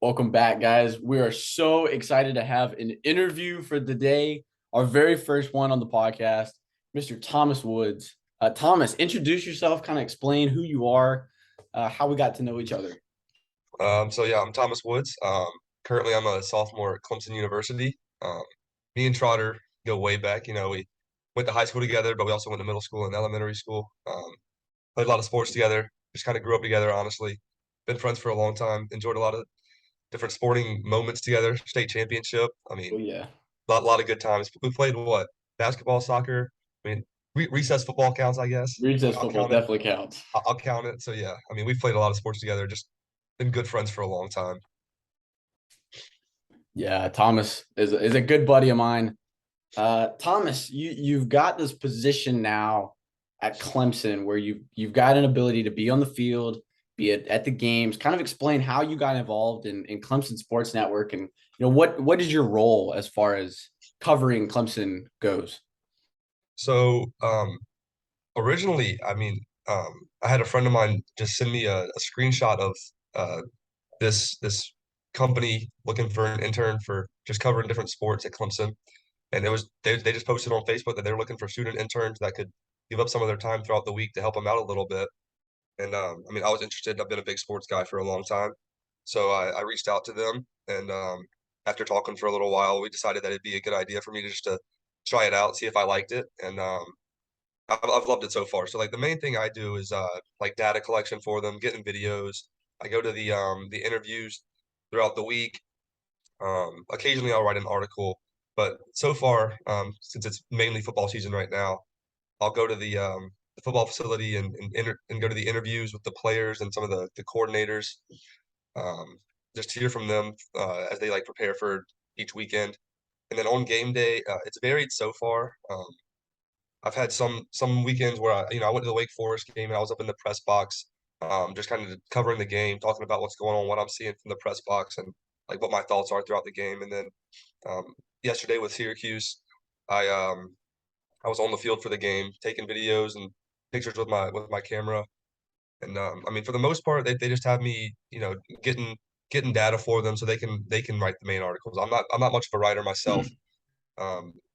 Welcome back, guys. We are so excited to have an interview for the day, our very first one on the podcast, Mr. Thomas Woods. Thomas, introduce yourself, kind of explain who you are, how we got to know each other. I'm Thomas Woods. Currently I'm a sophomore at Clemson University. Me and Trotter go way back. We went to high school together, but we also went to middle school and elementary school. Played a lot of sports together. Just kind of grew up together, honestly. Been friends for a long time. Enjoyed a lot of different sporting moments together. State championship. I Oh mean, yeah, lot of good times. We played what? Basketball, soccer. I mean, recess football counts, I guess. recess I'll football count it. definitely counts. I'll count it. So yeah, I mean, we've played a lot of sports together. Just been good friends for a long time. Yeah, Thomas is a good buddy of mine. Thomas, you've got this position now at Clemson where you've got an ability to be on the field, be at the games. Kind of explain how you got involved in Clemson Sports Network, and what is your role as far as covering Clemson goes. So originally, I had a friend of mine just send me a screenshot of uh, this company looking for an intern for just covering different sports at Clemson, and they just posted on Facebook that they're looking for student interns that could give up some of their time throughout the week to help them out a little bit. And I was interested. I've been a big sports guy for a long time, so I reached out to them, and after talking for a little while, we decided that it'd be a good idea for me to just to try it out, see if I liked it, and I've loved it so far. So like the main thing I do is like data collection for them, getting videos. I go to the interviews throughout the week. Occasionally I'll write an article, but so far since it's mainly football season right now, I'll go to the football facility and go to the interviews with the players and some of the coordinators. Um, just hear from them as they like prepare for each weekend. And then on game day, it's varied so far. I've had some weekends where I went to the Wake Forest game and I was up in the press box, just kind of covering the game, talking about what's going on, what I'm seeing from the press box, and like what my thoughts are throughout the game. And then yesterday with Syracuse, I I was on the field for the game, taking videos and pictures with my camera. And I mean, for the most part, they just have me, getting data for them so they can write the main articles. I'm not much of a writer myself,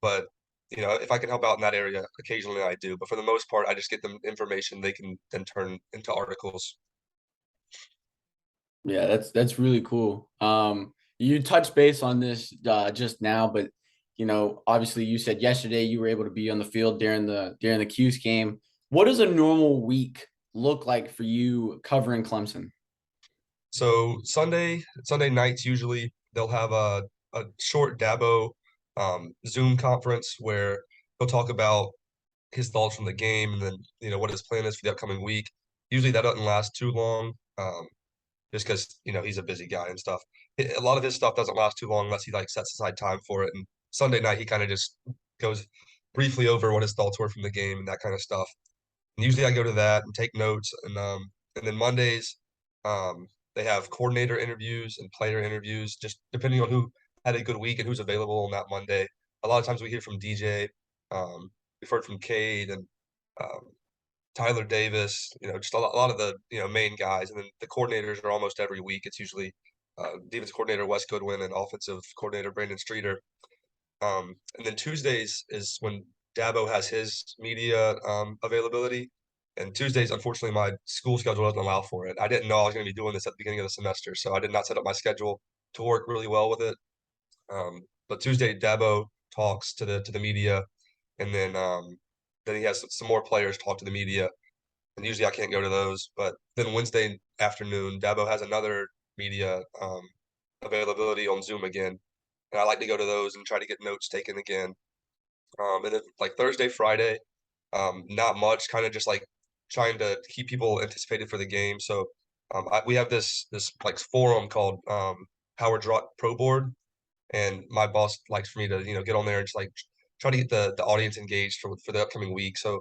but if I can help out in that area, occasionally I do. But for the most part, I just get them information they can then turn into articles. Yeah, that's really cool. You touched base on this just now, but obviously you said yesterday you were able to be on the field during the Q's game. What does a normal week look like for you covering Clemson? So Sunday nights usually they'll have a short Dabo Zoom conference where he'll talk about his thoughts from the game and then what his plan is for the upcoming week. Usually that doesn't last too long, just because he's a busy guy and stuff. A lot of his stuff doesn't last too long unless he like sets aside time for it. And Sunday night he kind of just goes briefly over what his thoughts were from the game and that kind of stuff. And usually I go to that and take notes, and then Mondays, they have coordinator interviews and player interviews, just depending on who had a good week and who's available on that Monday. A lot of times we hear from DJ, we've heard from Cade and um, Tyler Davis, just a lot of the main guys, and then the coordinators are almost every week. It's usually defensive coordinator Wes Goodwin and offensive coordinator Brandon Streeter. And then Tuesdays is when Dabo has his media availability. And Tuesdays, unfortunately, my school schedule doesn't allow for it. I didn't know I was going to be doing this at the beginning of the semester, so I did not set up my schedule to work really well with it. But Tuesday, Dabo talks to the media, and then he has some more players talk to the media. And usually I can't go to those. But then Wednesday afternoon, Dabo has another media availability on Zoom again, and I like to go to those and try to get notes taken again. And then like Thursday, Friday, not much, kind of just like trying to keep people anticipated for the game. So we have this like forum called Howard Rock Pro Board, and my boss likes for me to get on there and just like try to get the audience engaged for the upcoming week. So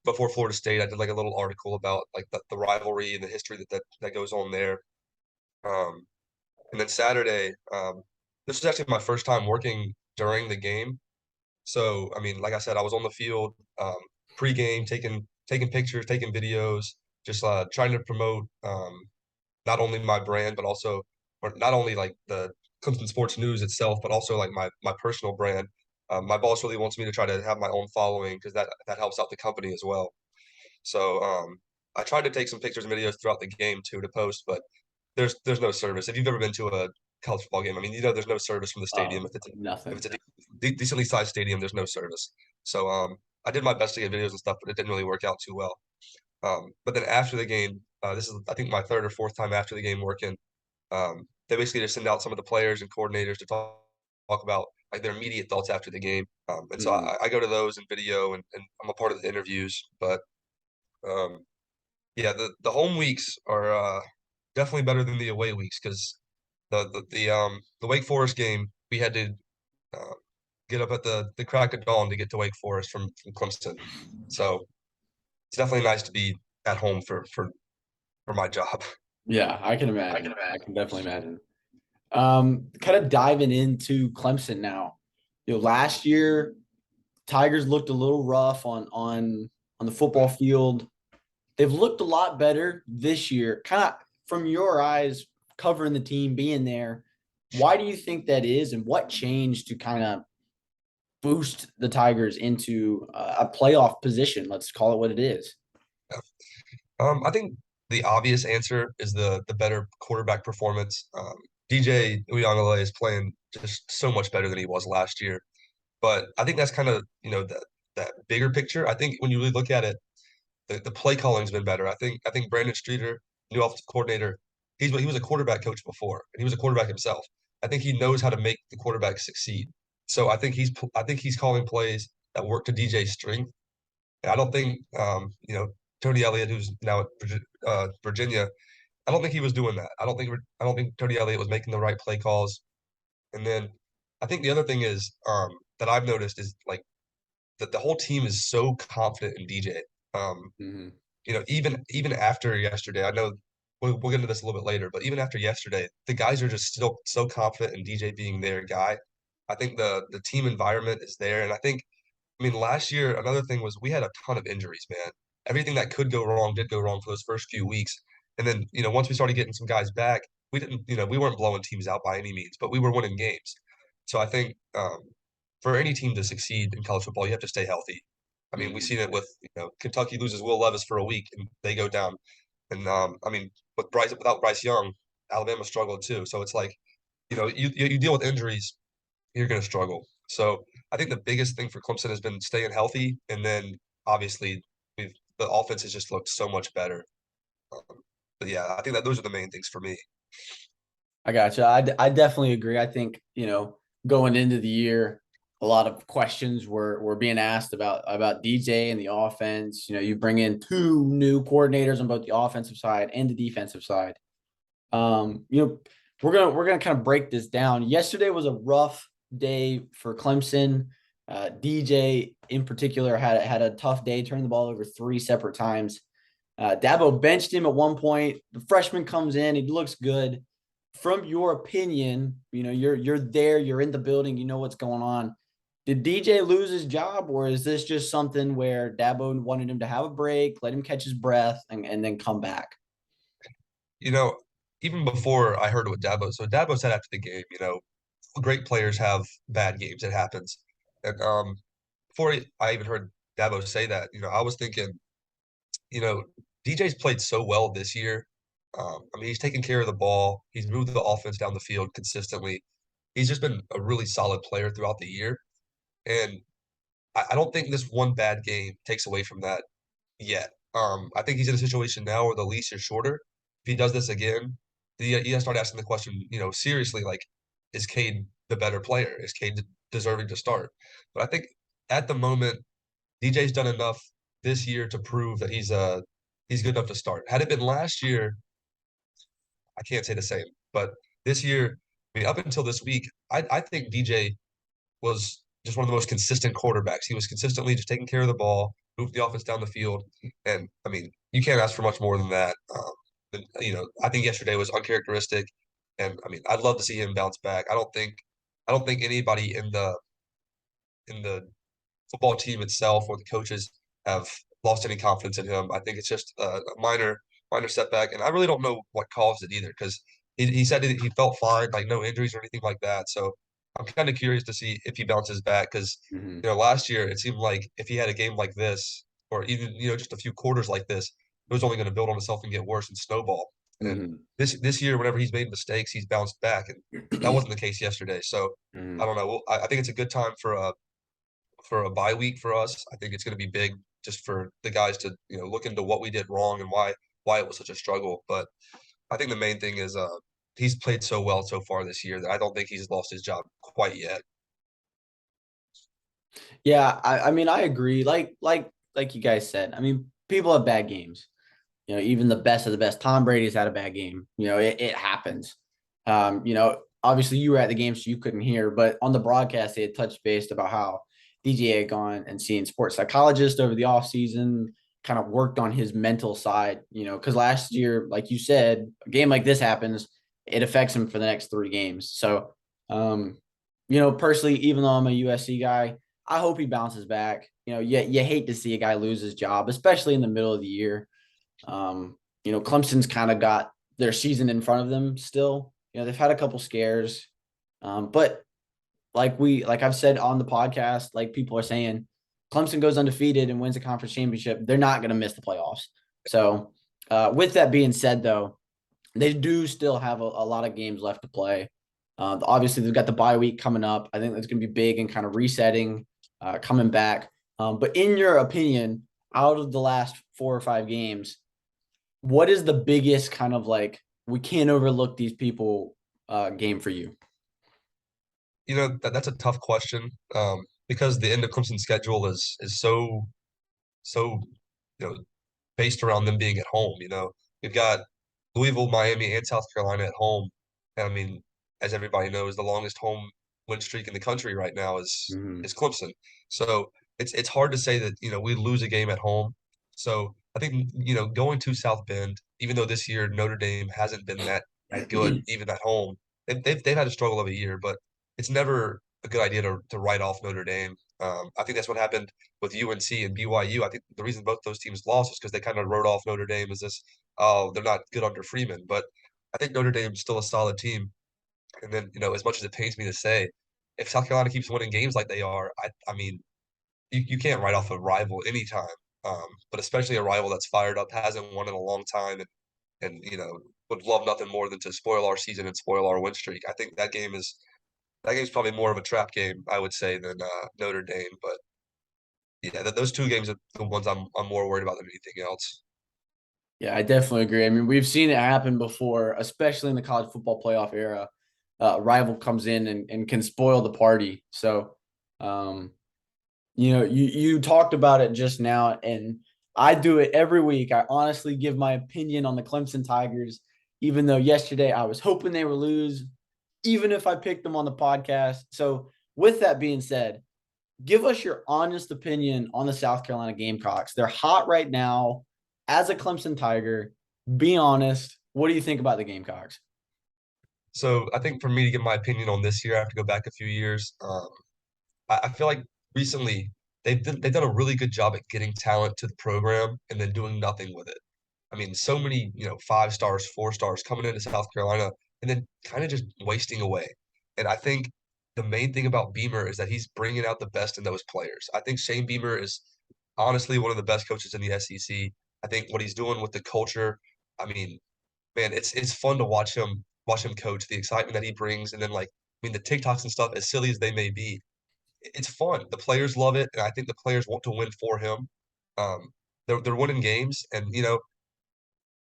before Florida State, I did like a little article about like the rivalry and the history that goes on there. Um, and then Saturday, this was actually my first time working during the game. So, I mean, like I said, I was on the field pregame, taking pictures, taking videos, just trying to promote not only my brand but also or not only like the Clemson Sports News itself, but also like my personal brand. My boss really wants me to try to have my own following because that helps out the company as well. So I tried to take some pictures and videos throughout the game too to post, but there's no service. If you've ever been to a college football game, I mean, there's no service from the stadium. If Nothing. it's a decently sized stadium, there's no service. So I did my best to get videos and stuff, but it didn't really work out too well. But then after the game, this is I think my third or fourth time after the game working. They basically just send out some of the players and coordinators to talk about like their immediate thoughts after the game. And so Mhm. I go to those in video and I'm a part of the interviews. But um, yeah, the home weeks are definitely better than the away weeks because the Wake Forest game we had to uh, get up at the crack of dawn to get to Wake Forest from Clemson. So it's definitely nice to be at home for my job. Yeah, I can I can imagine. I imagine. can definitely imagine. Kind of diving into Clemson now. Last year Tigers looked a little rough on the football field. They've looked a lot better this year. Kind of from your eyes, covering the team, being there. Why do you think that is, and what changed to kind of boost the Tigers into a playoff position? Let's call it what it is. I think the obvious answer is the better quarterback performance. DJ Uyunglele is playing just so much better than he was last year. But I think that's kind of that bigger picture. I think when you really look at it, the play calling's been better. I think Brandon Streeter, new offensive coordinator, he was a quarterback coach before, and he was a quarterback himself. I think he knows how to make the quarterback succeed. So I think he's calling plays that work to DJ's strength. And I don't think Tony Elliott, who's now at Virginia, I don't think he was doing that. I don't think Tony Elliott was making the right play calls. And then I think the other thing is that I've noticed is like that the whole team is so confident in DJ. Um, Mm-hmm. even after yesterday, I know we'll get into this a little bit later, but even after yesterday, the guys are just still so confident in DJ being their guy. I think the team environment is there, and I mean, last year, another thing was we had a ton of injuries, man. Everything that could go wrong did go wrong for those first few weeks. And then, once we started getting some guys back, we weren't blowing teams out by any means, but we were winning games. So I think for any team to succeed in college football, you have to stay healthy. I mean, we've Mm-hmm. seen it with, Kentucky loses Will Levis for a week and they go down. And I mean, without Bryce Young, Alabama struggled too. So it's like, you deal with injuries, you're going to struggle. So I think the biggest thing for Clemson has been staying healthy, and then obviously the offense has just looked so much better. But yeah, I think that those are the main things for me. I gotcha. I definitely agree. I think, going into the year, a lot of questions were being asked about DJ and the offense. You bring in two new coordinators on both the offensive side and the defensive side. Um, you know, we're gonna kind of break this down. Yesterday was a rough day for Clemson. DJ in particular had a tough day, turning the ball over three separate times. Dabo benched him at one point. The freshman comes in, he looks good. From your opinion, you're there, you're in the building, you know what's going on. Did DJ lose his job, or is this just something where Dabo wanted him to have a break, let him catch his breath, and then come back? You know, even before I heard what Dabo said after the game, great players have bad games. It happens. And before I even heard Dabo say that, I was thinking, you know, DJ's played so well this year. I mean, he's taken care of the ball. He's moved the offense down the field consistently. He's just been a really solid player throughout the year. And I don't think this one bad game takes away from that yet. I think he's in a situation now where the leash is shorter. If he does this again, you got to start asking the question, seriously, like, is Cade the better player? Is Cade deserving to start? But I think at the moment, DJ's done enough this year to prove that he's good enough to start. Had it been last year, I can't say the same. But this year, I mean, up until this week, I think DJ was just one of the most consistent quarterbacks. He was consistently just taking care of the ball, moved the offense down the field, and I mean, you can't ask for much more than that. I think yesterday was uncharacteristic, and I mean, I'd love to see him bounce back. I don't think anybody in the football team itself or the coaches have lost any confidence in him. I think it's just a minor setback, and I really don't know what caused it either because he said that he felt fine, like no injuries or anything like that. So I'm kind of curious to see if he bounces back because Hmm. last year it seemed like if he had a game like this or even just a few quarters like this, it was only going to build on itself and get worse and snowball. And Hmm. this year, whenever he's made mistakes, he's bounced back, and that wasn't the case yesterday. So I Hmm. don't know. I think it's a good time for a bye week for us. I think it's going to be big just for the guys to look into what we did wrong and why it was such a struggle. But I think the main thing is he's played so well so far this year that I don't think he's lost his job quite yet. Yeah, I mean, I agree. Like you guys said, I mean, people have bad games. Even the best of the best. Tom Brady's had a bad game. It happens. Obviously you were at the game, so you couldn't hear, but on the broadcast, they had touched base about how DJ had gone and seen sports psychologist over the offseason, kind of worked on his mental side, because last year, like you said, a game like this happens, it affects him for the next 3 games. So, um, personally, even though I'm a USC guy, I hope he bounces back. You hate to see a guy lose his job, especially in the middle of the year. Clemson's kind of got their season in front of them still. They've had a couple scares. But like I've said on the podcast, like people are saying, Clemson goes undefeated and wins a conference championship, they're not going to miss the playoffs. So, with that being said, though, they do still have a lot of games left to play. Obviously, they've got the bye week coming up. I think that's going to be big and kind of resetting, coming back. But in your opinion, out of the last 4 or 5 games, what is the biggest kind of like we can't overlook these people game for you? That's a tough question because the end of Clemson's schedule is so you know based around them being at home. We've got Louisville, Miami, and South Carolina at home. And I mean, as everybody knows, the longest home win streak in the country right now is Mm-hmm. is Clemson. So it's hard to say that we lose a game at home. So I think going to South Bend, even though this year Notre Dame hasn't been that good even at home, they've had a struggle of a year, but it's never a good idea to write off Notre Dame. I think that's what happened with UNC and BYU. I think the reason both those teams lost is because they kind of wrote off Notre Dame as this, oh, they're not good under Freeman. But I think Notre Dame's still a solid team. And then, as much as it pains me to say, if South Carolina keeps winning games like they are, I mean, you can't write off a rival anytime. But especially a rival that's fired up, hasn't won in a long time, and would love nothing more than to spoil our season and spoil our win streak. I think that game's probably more of a trap game, I would say, than Notre Dame. But yeah, those two games are the ones I'm more worried about than anything else. Yeah, I definitely agree. I mean, we've seen it happen before, especially in the college football playoff era. A rival comes in and can spoil the party. So, um, you talked about it just now, and I do it every week. I honestly give my opinion on the Clemson Tigers, even though yesterday I was hoping they would lose, even if I picked them on the podcast. So, with that being said, give us your honest opinion on the South Carolina Gamecocks. They're hot right now. As a Clemson Tiger, be honest. What do you think about the Gamecocks? So I think for me to give my opinion on this year, I have to go back a few years. I feel like recently they've done a really good job at getting talent to the program and then doing nothing with it. I mean, so many 5 stars, 4 stars coming into South Carolina and then kind of just wasting away. And I think the main thing about Beamer is that he's bringing out the best in those players. I think Shane Beamer is honestly one of the best coaches in the SEC. I think what he's doing with the culture, I mean, man, it's fun to watch him coach, the excitement that he brings, and then the TikToks and stuff, as silly as they may be, it's fun. The players love it, and I think the players want to win for him. They're winning games, and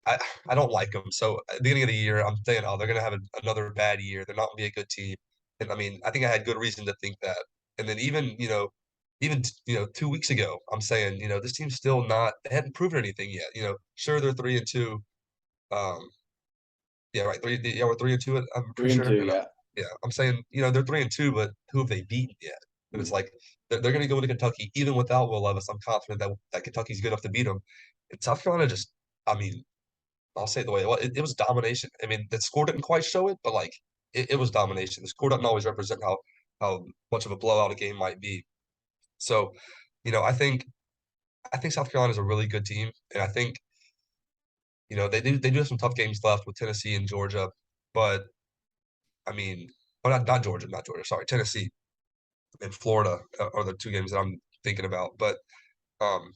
I I don't like them. So at the beginning of the year, I'm saying, oh, they're gonna have another bad year. They're not gonna be a good team, and I mean, I think I had good reason to think that. And then even 2 weeks ago, I'm saying, this team's still not. They hadn't proven anything yet. Sure they're 3-2. Um, Yeah, right. Yeah, we're 3-2. I'm Three pretty and sure. two, And yeah. yeah, I'm saying they're 3-2, but who have they beaten yet? And it's Mm. like they're going to go into Kentucky even without Will Levis. I'm confident that Kentucky's good enough to beat them. And South Carolina just, I mean, I'll say it the way it was domination. I mean, the score didn't quite show it, but it was domination. The score doesn't always represent how much of a blowout a game might be. So, I think South Carolina is a really good team, and I think they do have some tough games left with Tennessee and Georgia. But I mean, oh, not Georgia, not Georgia. Sorry, Tennessee and Florida are the two games that I'm thinking about. But um,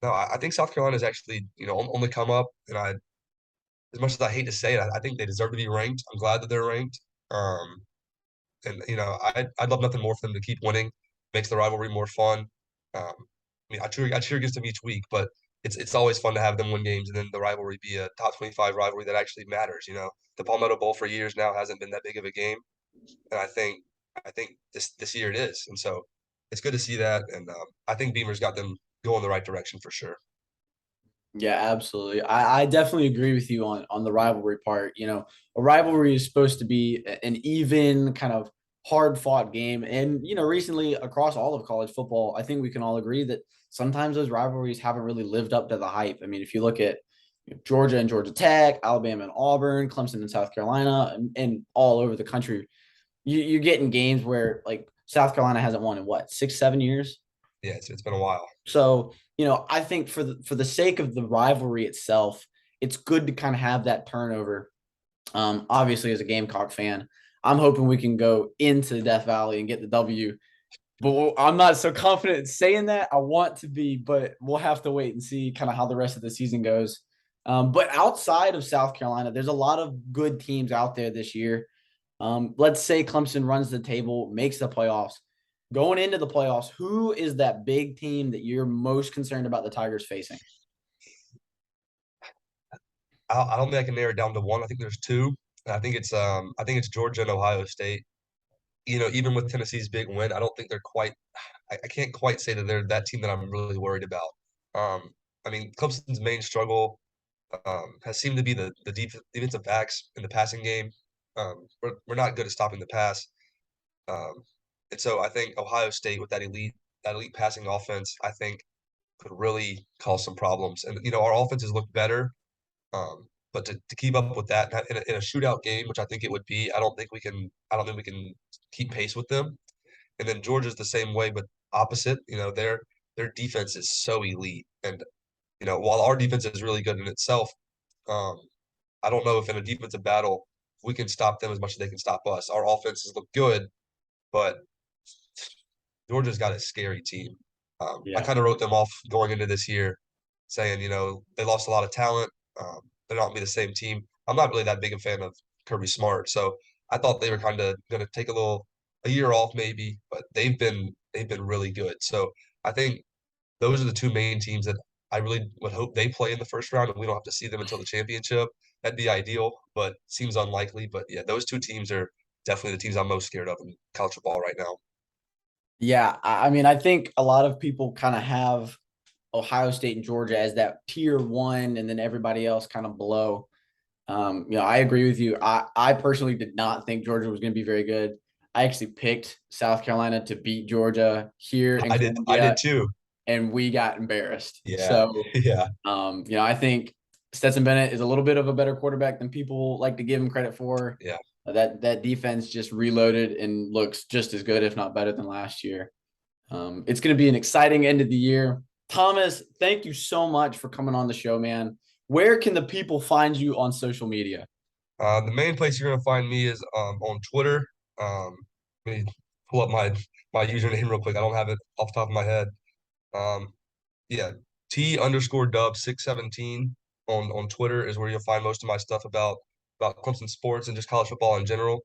no, I think South Carolina is actually on the come up, and as much as I hate to say it, I think they deserve to be ranked. I'm glad that they're ranked. Um, and I'd love nothing more for them to keep winning. Makes the rivalry more fun. I mean, I cheer against them each week, but it's always fun to have them win games and then the rivalry be a top 25 rivalry that actually matters. The Palmetto Bowl for years now hasn't been that big of a game, and I think this year it is, and so it's good to see that. And I think Beamer's got them going the right direction for sure. Yeah, absolutely. I definitely agree with you on the rivalry part. A rivalry is supposed to be an even kind of hard fought game. And recently across all of college football, I think we can all agree that sometimes those rivalries haven't really lived up to the hype. I mean, if you look at Georgia and Georgia Tech, Alabama and Auburn, Clemson and South Carolina, and all over the country, you're getting games where like South Carolina hasn't won in what, 6, 7 years? Yeah, it's been a while. So, I think for the sake of the rivalry itself, it's good to kind of have that turnover. Obviously, as a Gamecock fan, I'm hoping we can go into Death Valley and get the W. But I'm not so confident in saying that. I want to be, but we'll have to wait and see kind of how the rest of the season goes. But outside of South Carolina, there's a lot of good teams out there this year. Let's say Clemson runs the table, makes the playoffs. Going into the playoffs, who is that big team that you're most concerned about the Tigers facing? I don't think I can narrow it down to one. I think there's two. I think it's Georgia and Ohio State. Even with Tennessee's big win, I don't think they're quite. I can't quite say that they're that team that I'm really worried about. Um, I mean, Clemson's main struggle has seemed to be the defensive backs in the passing game. We're not good at stopping the pass, um, and so I think Ohio State with that elite passing offense, I think could really cause some problems. And our offenses look better, but to keep up with that in a shootout game, which I think it would be, I don't think we can. I don't think we can keep pace with them. And then Georgia's the same way, but opposite. Their defense is so elite, and while our defense is really good in itself, um, I don't know if in a defensive battle we can stop them as much as they can stop us. Our offenses look good, but Georgia's got a scary team. I Yeah. kind of wrote them off going into this year, saying they lost a lot of talent. They're not gonna be the same team. I'm not really that big a fan of Kirby Smart, so I thought they were kind of going to take a year off maybe, but they've been really good. So I think those are the two main teams that I really would hope they play in the first round, and we don't have to see them until the championship. That'd be ideal, but seems unlikely. But yeah, those two teams are definitely the teams I'm most scared of in college football right now. Yeah. I mean, I think a lot of people kind of have Ohio State and Georgia as that tier one, and then everybody else kind of below. I agree with you. I personally did not think Georgia was going to be very good. I actually picked South Carolina to beat Georgia here in I did Columbia, too. and we got embarrassed. Yeah, So, yeah, I think Stetson Bennett is a little bit of a better quarterback than people like to give him credit for. yeah. That defense just reloaded and looks just as good, if not better, than last year. It's going to be an exciting end of the year. Thomas, thank you so much for coming on the show, man. Where can the people find you on social media? The main place you're gonna find me is on Twitter. Let me pull up my username real quick. I don't have it off the top of my head. Um, yeah, T_Dub617 on Twitter is where you'll find most of my stuff about Clemson sports and just college football in general.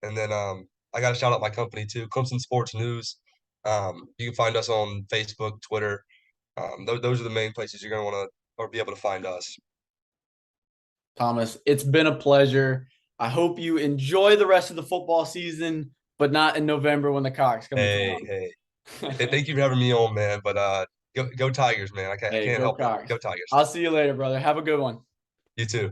And then I got to shout out my company too, Clemson Sports News. You can find us on Facebook, Twitter. Those are the main places you're gonna want to or be able to find us. Thomas, it's been a pleasure. I hope you enjoy the rest of the football season, but not in November when the Cocks come to Hey, hey, hey, town. thank you for having me on, man. But go Tigers, man. I Hey, can't go help it. Cocks. Go Tigers. I'll see you later, brother. Have a good one. You too.